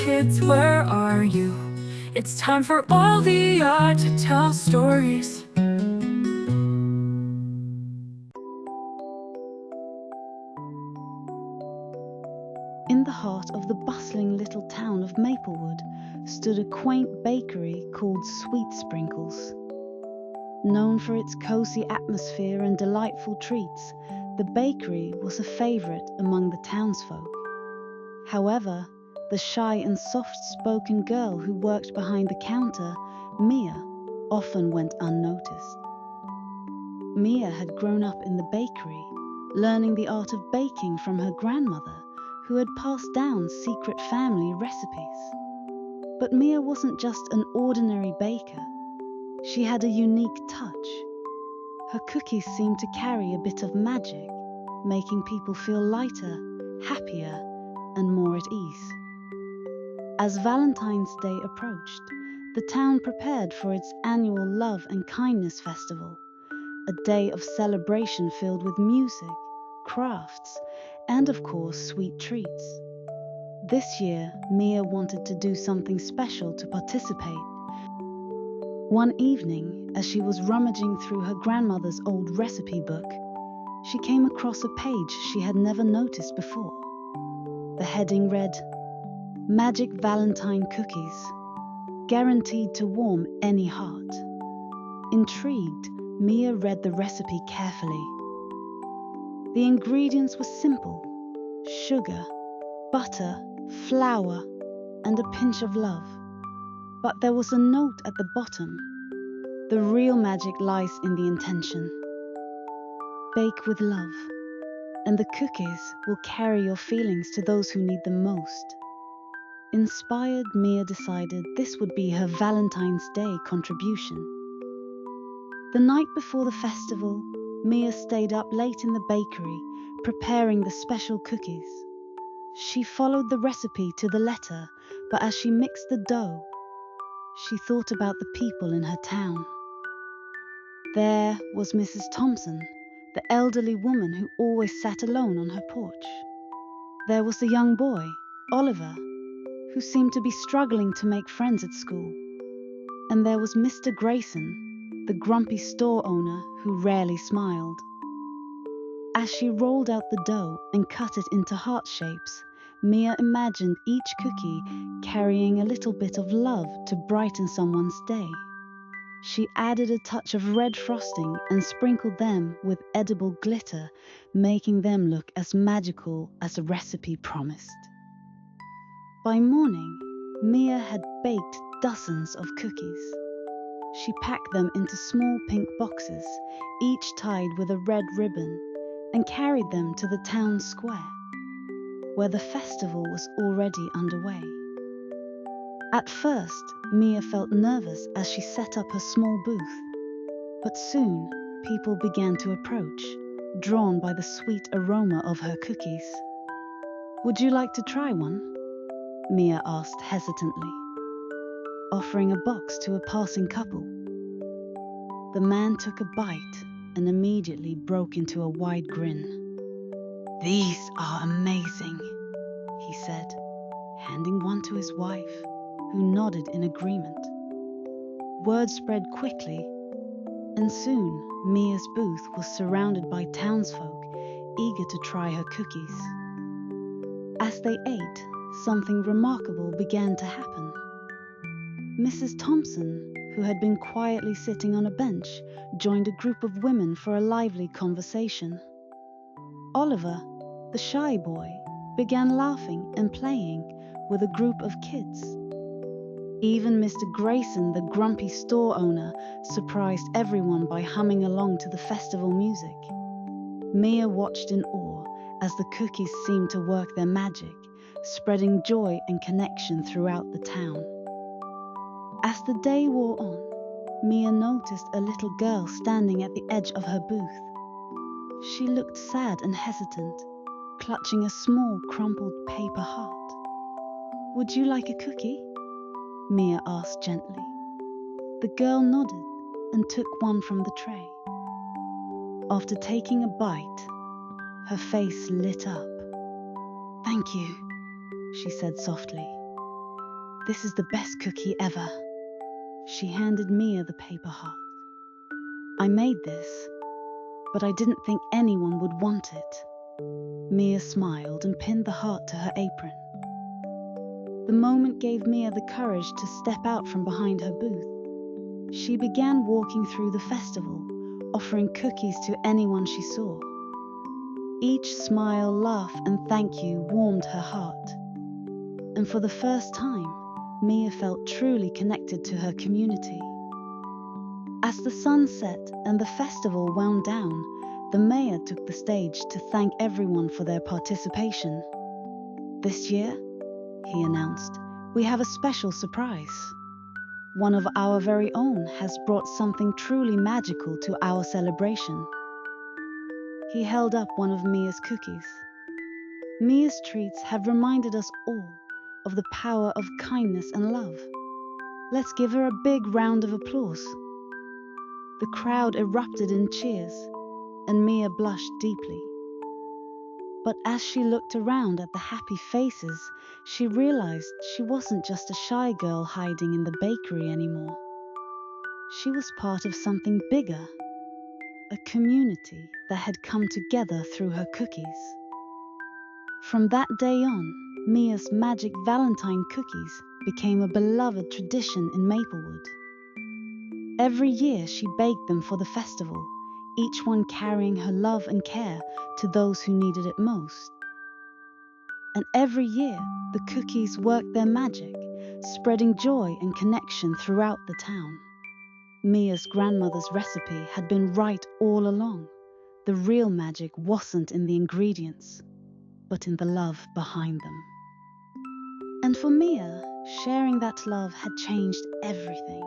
kids, where are you? It's time for all the art to tell stories. In the heart of the bustling little town of Maplewood stood a quaint bakery called Sweet Sprinkles. Known for its cozy atmosphere and delightful treats, the bakery was a favorite among the townsfolk. However, the shy and soft-spoken girl who worked behind the counter, Mia, often went unnoticed. Mia had grown up in the bakery, learning the art of baking from her grandmother, who had passed down secret family recipes. But Mia wasn't just an ordinary baker. She had a unique touch. Her cookies seemed to carry a bit of magic, making people feel lighter, happier, and more at ease. As Valentine's Day approached, the town prepared for its annual Love and Kindness Festival, a day of celebration filled with music, crafts, and of course, sweet treats. This year, Mia wanted to do something special to participate. One evening, as she was rummaging through her grandmother's old recipe book, she came across a page she had never noticed before. The heading read, "Magic Valentine Cookies, guaranteed to warm any heart." Intrigued, Mia read the recipe carefully. The ingredients were simple: sugar, butter, flour, and a pinch of love. But there was a note at the bottom. The real magic lies in the intention. Bake with love, and the cookies will carry your feelings to those who need them most. Inspired, Mia decided this would be her Valentine's Day contribution. The night before the festival, Mia stayed up late in the bakery, preparing the special cookies. She followed the recipe to the letter, but as she mixed the dough, she thought about the people in her town. There was Mrs. Thompson, the elderly woman who always sat alone on her porch. There was the young boy, Oliver, who seemed to be struggling to make friends at school. And there was Mr. Grayson, the grumpy store owner who rarely smiled. As she rolled out the dough and cut it into heart shapes, Mia imagined each cookie carrying a little bit of love to brighten someone's day. She added a touch of red frosting and sprinkled them with edible glitter, making them look as magical as the recipe promised. By morning, Mia had baked dozens of cookies. She packed them into small pink boxes, each tied with a red ribbon, and carried them to the town square, where the festival was already underway. At first, Mia felt nervous as she set up her small booth, but soon people began to approach, drawn by the sweet aroma of her cookies. "Would you like to try one?" Mia asked hesitantly, offering a box to a passing couple. The man took a bite and immediately broke into a wide grin. "These are amazing," he said, handing one to his wife, who nodded in agreement. Word spread quickly, and soon Mia's booth was surrounded by townsfolk eager to try her cookies. As they ate, something remarkable began to happen. Mrs. Thompson, who had been quietly sitting on a bench, joined a group of women for a lively conversation. Oliver, the shy boy, began laughing and playing with a group of kids. Even Mr. Grayson, the grumpy store owner, surprised everyone by humming along to the festival music. Mia watched in awe as the cookies seemed to work their magic, spreading joy and connection throughout the town. As the day wore on, Mia noticed a little girl standing at the edge of her booth. She looked sad and hesitant, clutching a small crumpled paper heart. "Would you like a cookie?" Mia asked gently. The girl nodded and took one from the tray. After taking a bite, her face lit up. "Thank you," she said softly. This is the best cookie ever." She handed Mia the paper heart. "I made this, but I didn't think anyone would want it." Mia smiled and pinned the heart to her apron. The moment gave Mia the courage to step out from behind her booth. She began walking through the festival, offering cookies to anyone she saw. Each smile, laugh, and thank you warmed her heart. And for the first time, Mia felt truly connected to her community. As the sun set and the festival wound down, the mayor took the stage to thank everyone for their participation. "This year," he announced, "we have a special surprise. One of our very own has brought something truly magical to our celebration." He held up one of Mia's cookies. "Mia's treats have reminded us all of the power of kindness and love. Let's give her a big round of applause." The crowd erupted in cheers, and Mia blushed deeply. But as she looked around at the happy faces, she realized she wasn't just a shy girl hiding in the bakery anymore. She was part of something bigger, a community that had come together through her cookies. From that day on, Mia's Magic Valentine cookies became a beloved tradition in Maplewood. Every year she baked them for the festival, each one carrying her love and care to those who needed it most. And every year, the cookies worked their magic, spreading joy and connection throughout the town. Mia's grandmother's recipe had been right all along. The real magic wasn't in the ingredients, but in the love behind them. And for Mia, sharing that love had changed everything.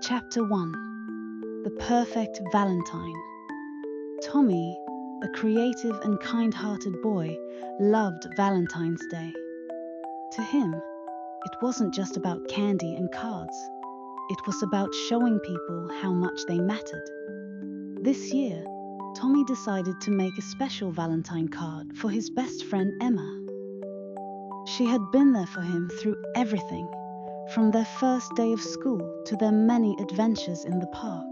Chapter 1. The Perfect Valentine. Tommy, a creative and kind-hearted boy, loved Valentine's Day. To him, it wasn't just about candy and cards. It was about showing people how much they mattered. This year, Tommy decided to make a special Valentine card for his best friend Emma. She had been there for him through everything, from their first day of school to their many adventures in the park.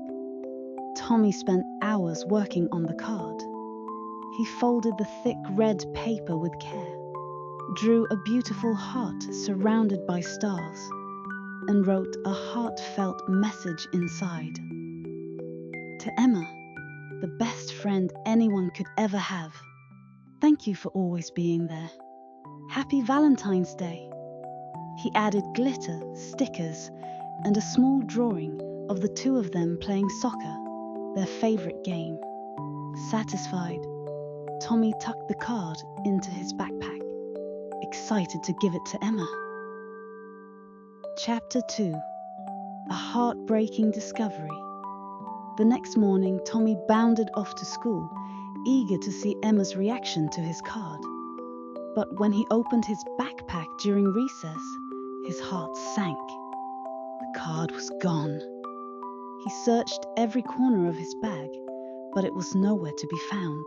Tommy spent hours working on the card. He folded the thick red paper with care, drew a beautiful heart surrounded by stars, and wrote a heartfelt message inside. To Emma, the best friend anyone could ever have. "Thank you for always being there. Happy Valentine's Day." He added glitter, stickers, and a small drawing of the two of them playing soccer, their favorite game. Satisfied, Tommy tucked the card into his backpack, excited to give it to Emma. Chapter 2. A Heartbreaking Discovery. The next morning, Tommy bounded off to school, eager to see Emma's reaction to his card. But when he opened his backpack during recess, his heart sank. The card was gone. He searched every corner of his bag, but it was nowhere to be found.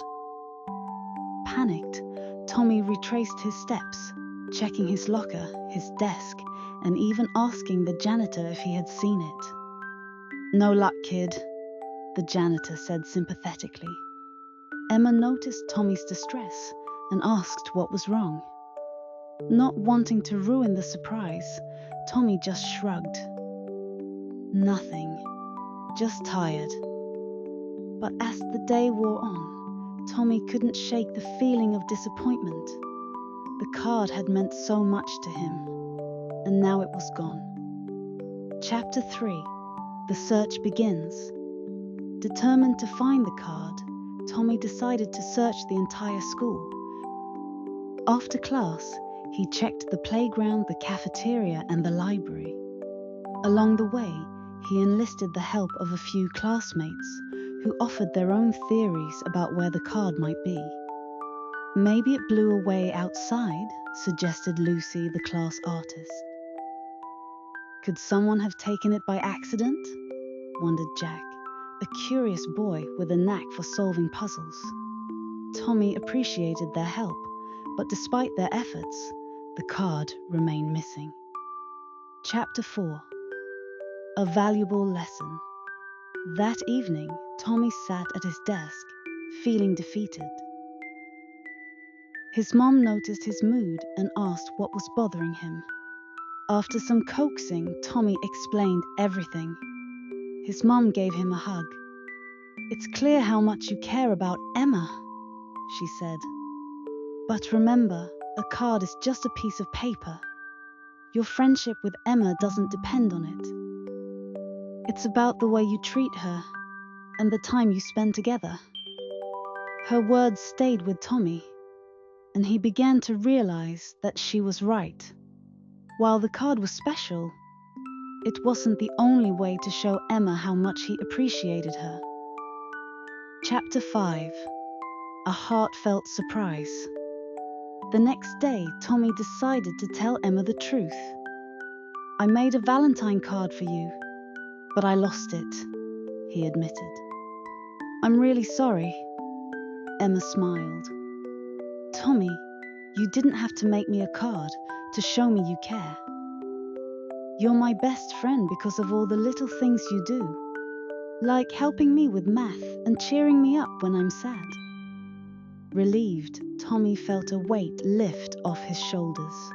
Panicked, Tommy retraced his steps, checking his locker, his desk, and even asking the janitor if he had seen it. "No luck, kid," the janitor said sympathetically. Emma noticed Tommy's distress and asked what was wrong. Not wanting to ruin the surprise, Tommy just shrugged. "Nothing, just tired." But as the day wore on, Tommy couldn't shake the feeling of disappointment. The card had meant so much to him, and now it was gone. Chapter 3. The Search Begins. Determined to find the card, Tommy decided to search the entire school. After class, he checked the playground, the cafeteria, and the library. Along the way, he enlisted the help of a few classmates who offered their own theories about where the card might be. "Maybe it blew away outside," suggested Lucy, the class artist. "Could someone have taken it by accident?" wondered Jack, a curious boy with a knack for solving puzzles. Tommy appreciated their help, but despite their efforts, the card remained missing. Chapter 4. A valuable lesson. That evening, Tommy sat at his desk, feeling defeated. His mom noticed his mood and asked what was bothering him. After some coaxing, Tommy explained everything. His mom gave him a hug. "It's clear how much you care about Emma," she said. "But remember, a card is just a piece of paper. Your friendship with Emma doesn't depend on it. It's about the way you treat her and the time you spend together." Her words stayed with Tommy, and he began to realize that she was right. While the card was special, it wasn't the only way to show Emma how much he appreciated her. Chapter 5. A heartfelt surprise. The next day, Tommy decided to tell Emma the truth. "I made a Valentine card for you, but I lost it," he admitted. "I'm really sorry." Emma smiled. "Tommy, you didn't have to make me a card to show me you care. You're my best friend because of all the little things you do, like helping me with math and cheering me up when I'm sad." Relieved, Tommy felt a weight lift off his shoulders.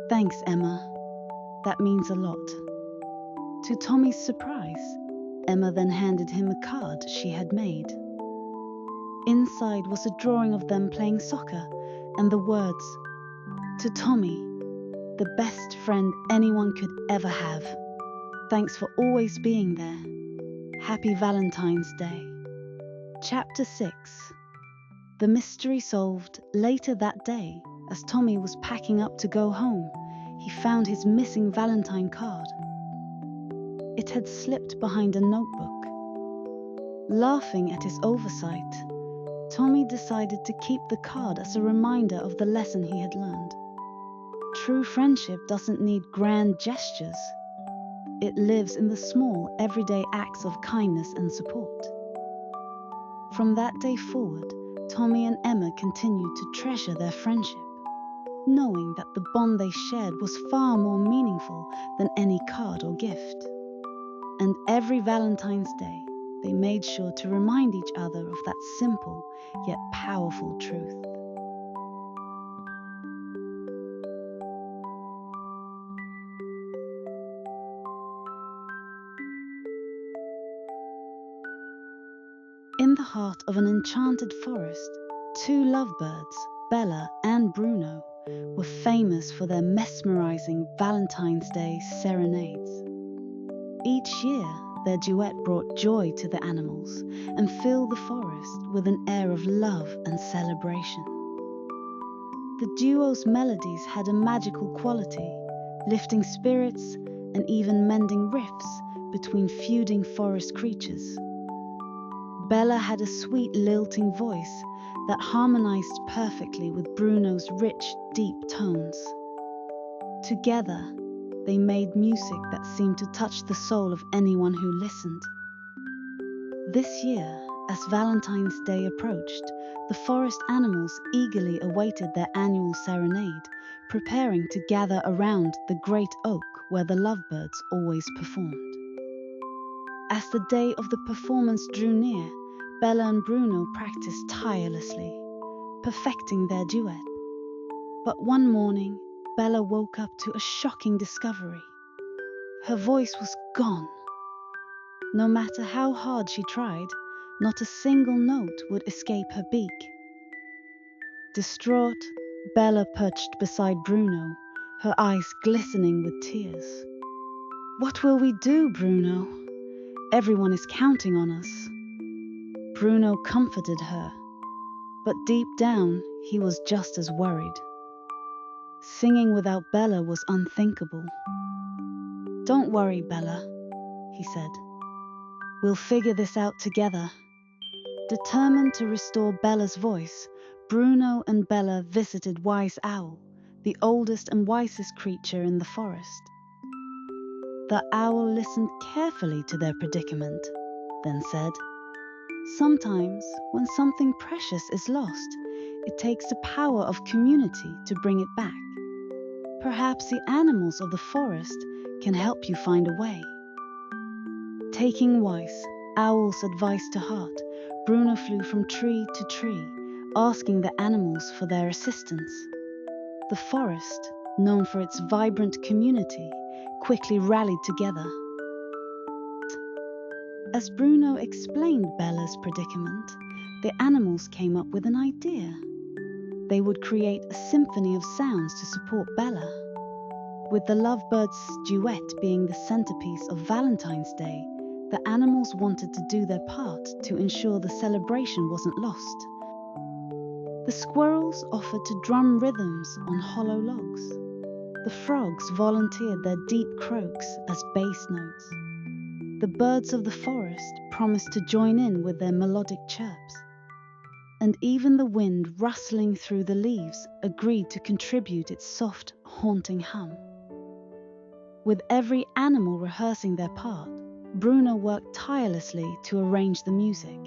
"Thanks, Emma. That means a lot." To Tommy's surprise, Emma then handed him a card she had made. Inside was a drawing of them playing soccer and the words, "To Tommy, the best friend anyone could ever have. Thanks for always being there. Happy Valentine's Day." Chapter 6. The mystery solved. Later that day, as Tommy was packing up to go home, he found his missing Valentine card. It had slipped behind a notebook. Laughing at his oversight, Tommy decided to keep the card as a reminder of the lesson he had learned. True friendship doesn't need grand gestures. It lives in the small, everyday acts of kindness and support. From that day forward, Tommy and Emma continued to treasure their friendship, knowing that the bond they shared was far more meaningful than any card or gift. And every Valentine's Day, they made sure to remind each other of that simple yet powerful truth. In the heart of an enchanted forest, two lovebirds, Bella and Bruno, were famous for their mesmerizing Valentine's Day serenades. Each year, their duet brought joy to the animals and filled the forest with an air of love and celebration. The duo's melodies had a magical quality, lifting spirits and even mending rifts between feuding forest creatures. Bella had a sweet, lilting voice that harmonized perfectly with Bruno's rich, deep tones. Together, they made music that seemed to touch the soul of anyone who listened. This year, as Valentine's Day approached, the forest animals eagerly awaited their annual serenade, preparing to gather around the great oak where the lovebirds always performed. As the day of the performance drew near, Bella and Bruno practiced tirelessly, perfecting their duet. But one morning, Bella woke up to a shocking discovery. Her voice was gone. No matter how hard she tried, not a single note would escape her beak. Distraught, Bella perched beside Bruno, her eyes glistening with tears. "What will we do, Bruno? Everyone is counting on us." Bruno comforted her, but deep down, he was just as worried. Singing without Bella was unthinkable. "Don't worry, Bella," he said. "We'll figure this out together." Determined to restore Bella's voice, Bruno and Bella visited Wise Owl, the oldest and wisest creature in the forest. The owl listened carefully to their predicament, then said, "Sometimes, when something precious is lost, it takes the power of community to bring it back. Perhaps the animals of the forest can help you find a way." Taking wise owl's advice to heart, Bruno flew from tree to tree, asking the animals for their assistance. The forest, known for its vibrant community, quickly rallied together. As Bruno explained Bella's predicament, the animals came up with an idea. They would create a symphony of sounds to support Bella. With the lovebirds' duet being the centerpiece of Valentine's Day, the animals wanted to do their part to ensure the celebration wasn't lost. The squirrels offered to drum rhythms on hollow logs. The frogs volunteered their deep croaks as bass notes. The birds of the forest promised to join in with their melodic chirps. And even the wind rustling through the leaves agreed to contribute its soft, haunting hum. With every animal rehearsing their part, Bruno worked tirelessly to arrange the music,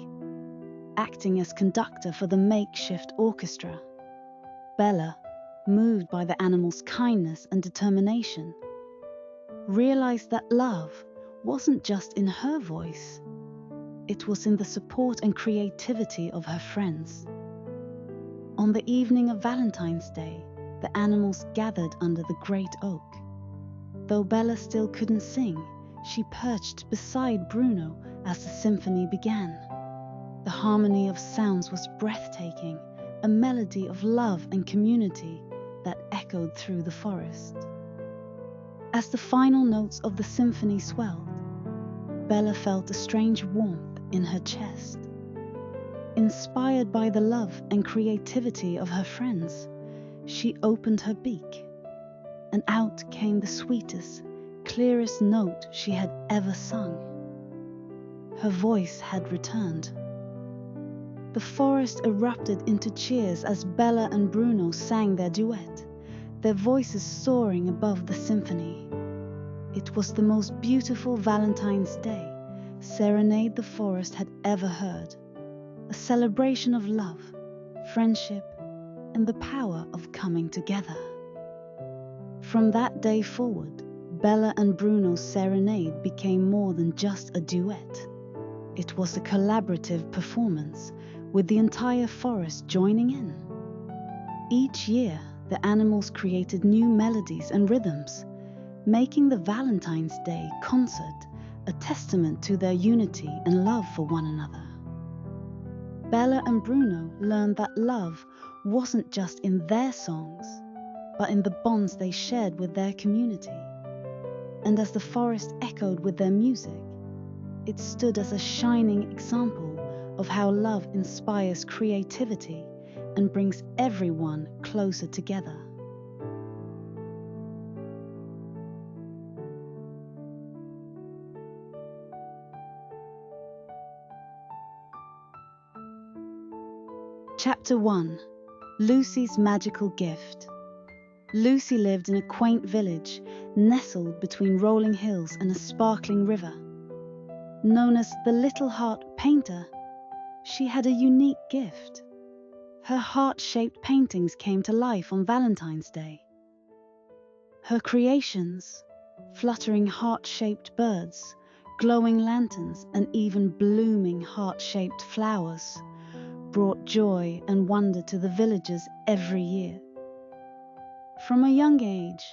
acting as conductor for the makeshift orchestra. Bella, moved by the animals' kindness and determination, realized that love wasn't just in her voice, it was in the support and creativity of her friends. On the evening of Valentine's Day, the animals gathered under the great oak. Though Bella still couldn't sing, she perched beside Bruno as the symphony began. The harmony of sounds was breathtaking, a melody of love and community that echoed through the forest. As the final notes of the symphony swelled, Bella felt a strange warmth in her chest. Inspired by the love and creativity of her friends, she opened her beak, and out came the sweetest, clearest note she had ever sung. Her voice had returned. The forest erupted into cheers as Bella and Bruno sang their duet, their voices soaring above the symphony. It was the most beautiful Valentine's Day serenade the forest had ever heard, a celebration of love, friendship, and the power of coming together. From that day forward, Bella and Bruno's serenade became more than just a duet. It was a collaborative performance, with the entire forest joining in. Each year, the animals created new melodies and rhythms, making the Valentine's Day concert a testament to their unity and love for one another. Bella and Bruno learned that love wasn't just in their songs, but in the bonds they shared with their community. And as the forest echoed with their music, it stood as a shining example of how love inspires creativity and brings everyone closer together. Chapter 1. Lucy's Magical Gift. Lucy lived in a quaint village nestled between rolling hills and a sparkling river. Known as the Little Heart Painter, she had a unique gift. Her heart-shaped paintings came to life on Valentine's Day. Her creations, fluttering heart-shaped birds, glowing lanterns, and even blooming heart-shaped flowers, brought joy and wonder to the villagers every year. From a young age,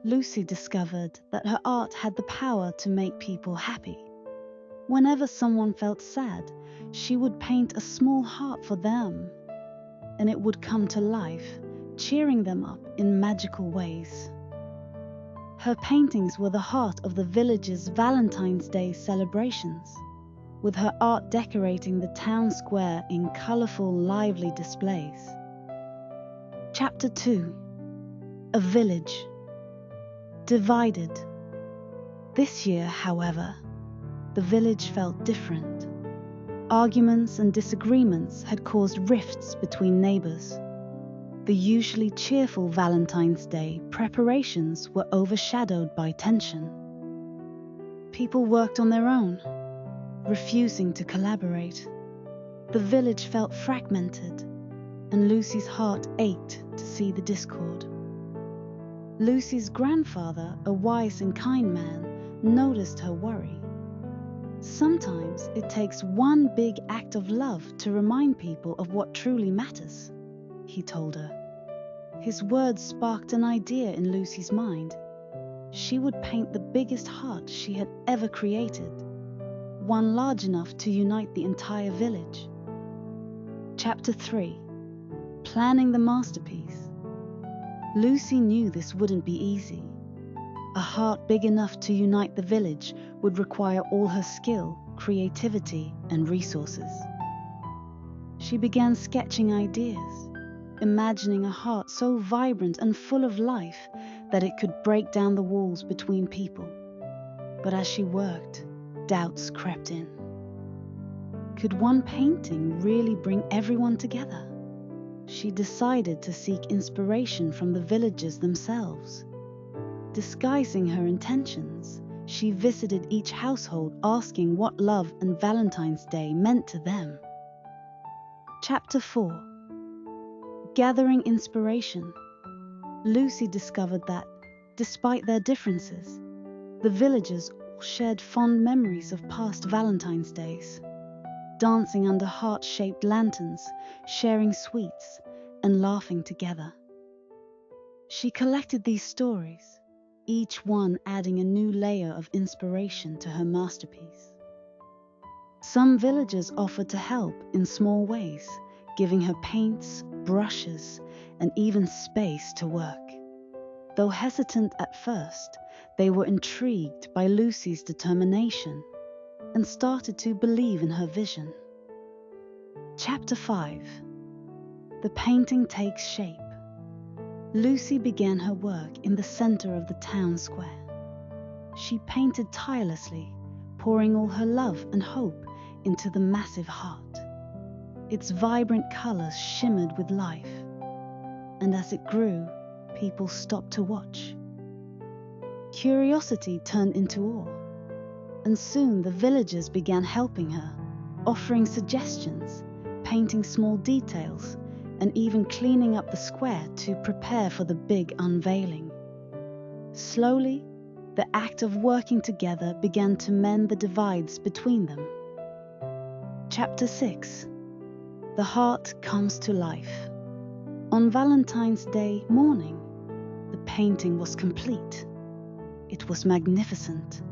Lucy discovered that her art had the power to make people happy. Whenever someone felt sad, she would paint a small heart for them, and it would come to life, cheering them up in magical ways. Her paintings were the heart of the village's Valentine's Day celebrations, with her art decorating the town square in colorful, lively displays. Chapter 2. A Village. Divided. This year, however, the village felt different. Arguments and disagreements had caused rifts between neighbors. The usually cheerful Valentine's Day preparations were overshadowed by tension. People worked on their own, refusing to collaborate. The village felt fragmented, and Lucy's heart ached to see the discord. Lucy's grandfather, a wise and kind man, noticed her worry. Sometimes it takes one big act of love to remind people of what truly matters, he told her. His words sparked an idea in Lucy's mind. She would paint the biggest heart she had ever created, one large enough to unite the entire village. Chapter 3. Planning the masterpiece. Lucy knew this wouldn't be easy. A heart big enough to unite the village would require all her skill, creativity, and resources. She began sketching ideas, imagining a heart so vibrant and full of life that it could break down the walls between people. But as she worked, doubts crept in. Could one painting really bring everyone together? She decided to seek inspiration from the villagers themselves. Disguising her intentions, she visited each household asking what love and Valentine's Day meant to them. Chapter 4. Gathering inspiration. Lucy discovered that, despite their differences, the villagers all shared fond memories of past Valentine's Days, dancing under heart-shaped lanterns, sharing sweets, and laughing together. She collected these stories, each one adding a new layer of inspiration to her masterpiece. Some villagers offered to help in small ways, giving her paints, brushes, and even space to work. Though hesitant at first, they were intrigued by Lucy's determination and started to believe in her vision. Chapter 5. The painting takes shape. Lucy began her work in the center of the town square. She painted tirelessly, pouring all her love and hope into the massive heart. Its vibrant colors shimmered with life, and as it grew, people stopped to watch. Curiosity turned into awe, and soon the villagers began helping her, offering suggestions, painting small details, and even cleaning up the square to prepare for the big unveiling. Slowly, the act of working together began to mend the divides between them. Chapter 6. The heart comes to life. On Valentine's Day morning, the painting was complete. It was magnificent,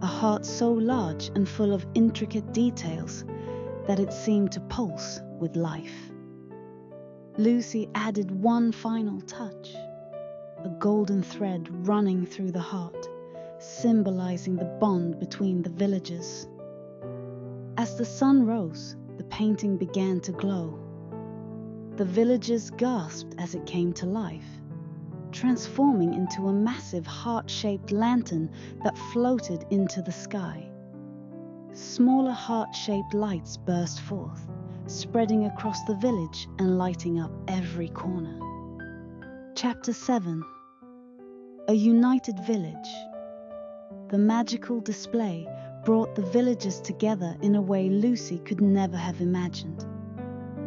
a heart so large and full of intricate details that it seemed to pulse with life. Lucy added one final touch, a golden thread running through the heart, symbolizing the bond between the villagers. As the sun rose, the painting began to glow. The villagers gasped as it came to life, transforming into a massive heart-shaped lantern that floated into the sky. Smaller heart-shaped lights burst forth, spreading across the village and lighting up every corner. Chapter 7. A united village. The magical display brought the villagers together in a way Lucy could never have imagined.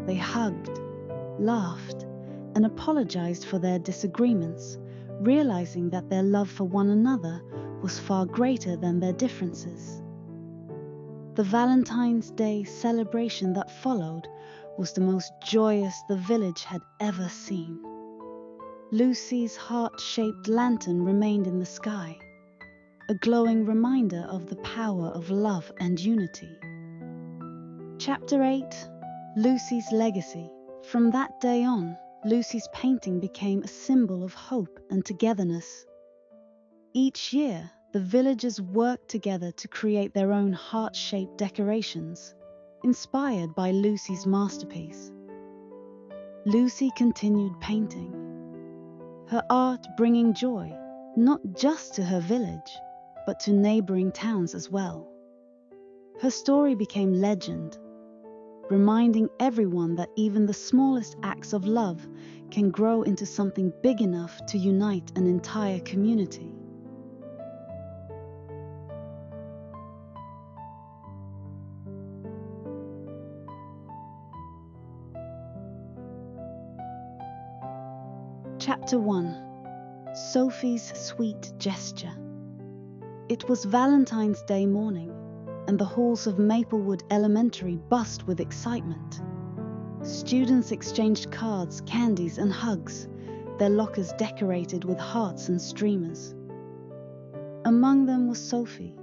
They hugged, laughed, and apologized for their disagreements, realizing that their love for one another was far greater than their differences. The Valentine's Day celebration that followed was the most joyous the village had ever seen. Lucy's heart-shaped lantern remained in the sky, a glowing reminder of the power of love and unity. Chapter 8. Lucy's legacy. From that day on, Lucy's painting became a symbol of hope and togetherness. Each year, the villagers worked together to create their own heart-shaped decorations, inspired by Lucy's masterpiece. Lucy continued painting, her art bringing joy not just to her village, but to neighboring towns as well. Her story became legend, reminding everyone that even the smallest acts of love can grow into something big enough to unite an entire community. Chapter 1. Sophie's Sweet Gesture. It was Valentine's Day morning, and the halls of Maplewood Elementary buzzed with excitement. Students exchanged cards, candies, and hugs, their lockers decorated with hearts and streamers. Among them was Sophie,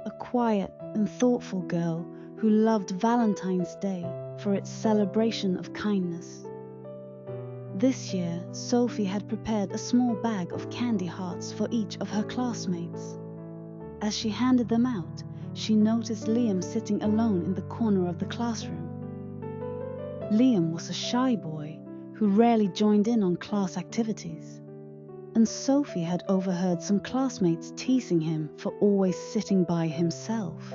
a quiet and thoughtful girl who loved Valentine's Day for its celebration of kindness. This year, Sophie had prepared a small bag of candy hearts for each of her classmates. As she handed them out, she noticed Liam sitting alone in the corner of the classroom. Liam was a shy boy who rarely joined in on class activities, and Sophie had overheard some classmates teasing him for always sitting by himself.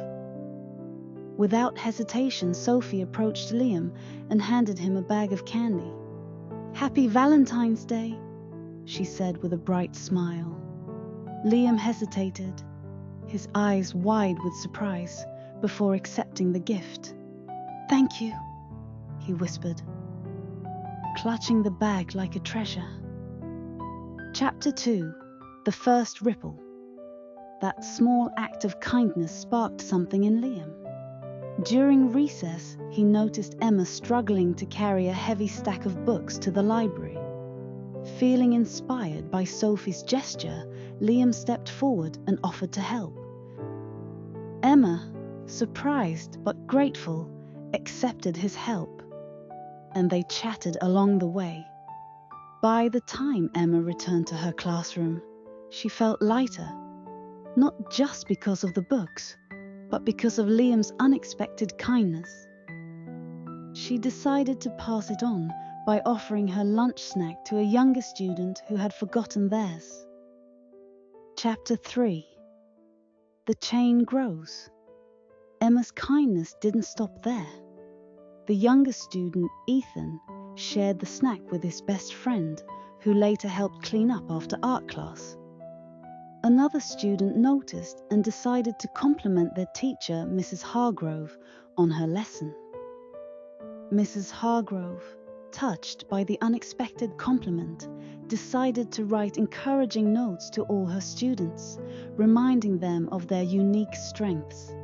Without hesitation, Sophie approached Liam and handed him a bag of candy. "Happy Valentine's Day," she said with a bright smile. Liam hesitated, his eyes wide with surprise, before accepting the gift. "Thank you," he whispered, clutching the bag like a treasure. Chapter 2. The First Ripple. That small act of kindness sparked something in Liam. During recess, he noticed Emma struggling to carry a heavy stack of books to the library. Feeling inspired by Sophie's gesture, Liam stepped forward and offered to help. Emma, surprised but grateful, accepted his help, and they chatted along the way. By the time Emma returned to her classroom, she felt lighter, not just because of the books, but because of Liam's unexpected kindness. She decided to pass it on by offering her lunch snack to a younger student who had forgotten theirs. Chapter 3. The chain grows. Emma's kindness didn't stop there. The younger student, Ethan, shared the snack with his best friend, who later helped clean up after art class. Another student noticed and decided to compliment their teacher, Mrs. Hargrove, on her lesson. Mrs. Hargrove, touched by the unexpected compliment, decided to write encouraging notes to all her students, reminding them of their unique strengths.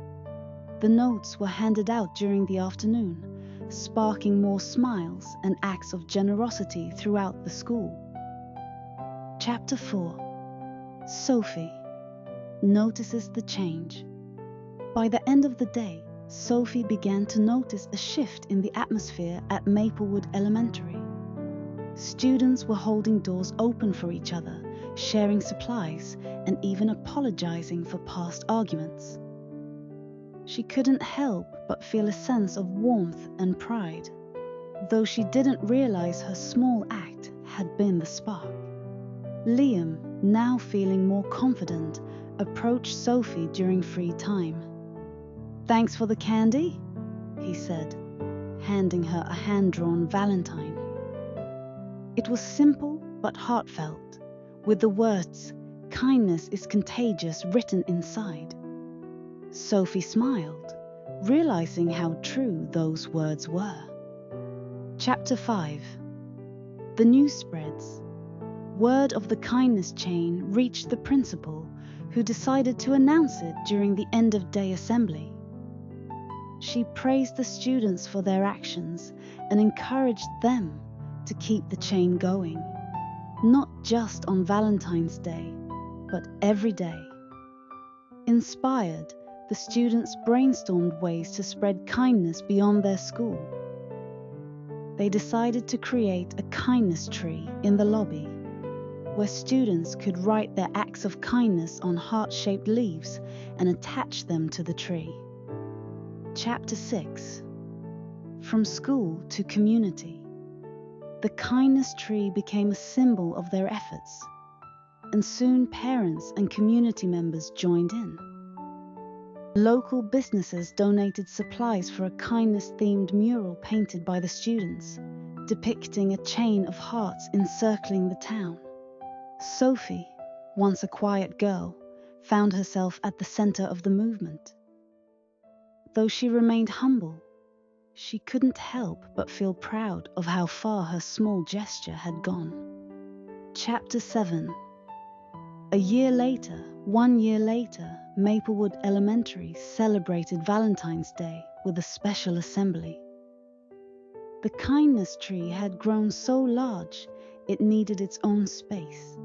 The notes were handed out during the afternoon, sparking more smiles and acts of generosity throughout the school. Chapter 4. Sophie notices the change. By the end of the day, Sophie began to notice a shift in the atmosphere at Maplewood Elementary. Students were holding doors open for each other, sharing supplies, and even apologizing for past arguments. She couldn't help but feel a sense of warmth and pride, though she didn't realize her small act had been the spark. Liam, now feeling more confident, approached Sophie during free time. "Thanks for the candy," he said, handing her a hand-drawn Valentine. It was simple but heartfelt, with the words, "Kindness is contagious," written inside. Sophie smiled, realizing how true those words were. Chapter 5. The news spreads. Word of the kindness chain reached the principal, who decided to announce it during the end-of-day assembly. She praised the students for their actions and encouraged them to keep the chain going, not just on Valentine's Day, but every day. Inspired, the students brainstormed ways to spread kindness beyond their school. They decided to create a kindness tree in the lobby, where students could write their acts of kindness on heart-shaped leaves and attach them to the tree. Chapter 6. From school to community. The kindness tree became a symbol of their efforts, and soon parents and community members joined in. Local businesses donated supplies for a kindness-themed mural painted by the students, depicting a chain of hearts encircling the town. Sophie, once a quiet girl, found herself at the center of the movement. Though she remained humble, she couldn't help but feel proud of how far her small gesture had gone. Chapter 7. A year later, 1 year later, Maplewood Elementary celebrated Valentine's Day with a special assembly. The kindness tree had grown so large it needed its own space,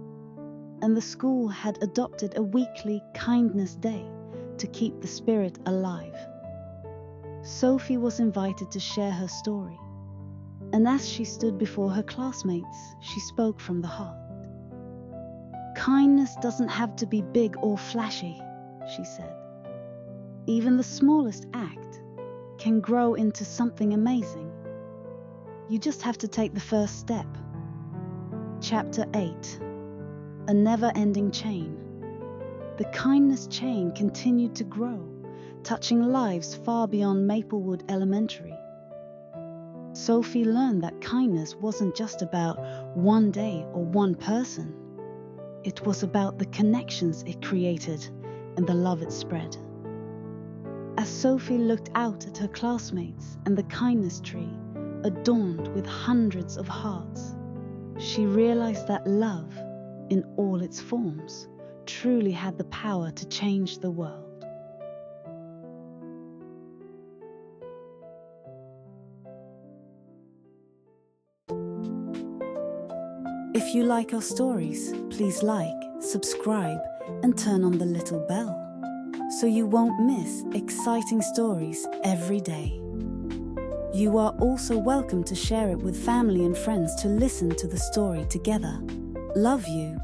and the school had adopted a weekly kindness day to keep the spirit alive. Sophie was invited to share her story, and as she stood before her classmates, she spoke from the heart. Kindness doesn't have to be big or flashy, she said. Even the smallest act can grow into something amazing. You just have to take the first step. Chapter 8. A never-ending chain. The kindness chain continued to grow, touching lives far beyond Maplewood Elementary. Sophie learned that kindness wasn't just about one day or one person. It was about the connections it created and the love it spread. As Sophie looked out at her classmates and the kindness tree, adorned with hundreds of hearts, she realized that love, in all its forms, truly had the power to change the world. If you like our stories, please like, subscribe, and turn on the little bell so you won't miss exciting stories every day. You are also welcome to share it with family and friends to listen to the story together. Love you.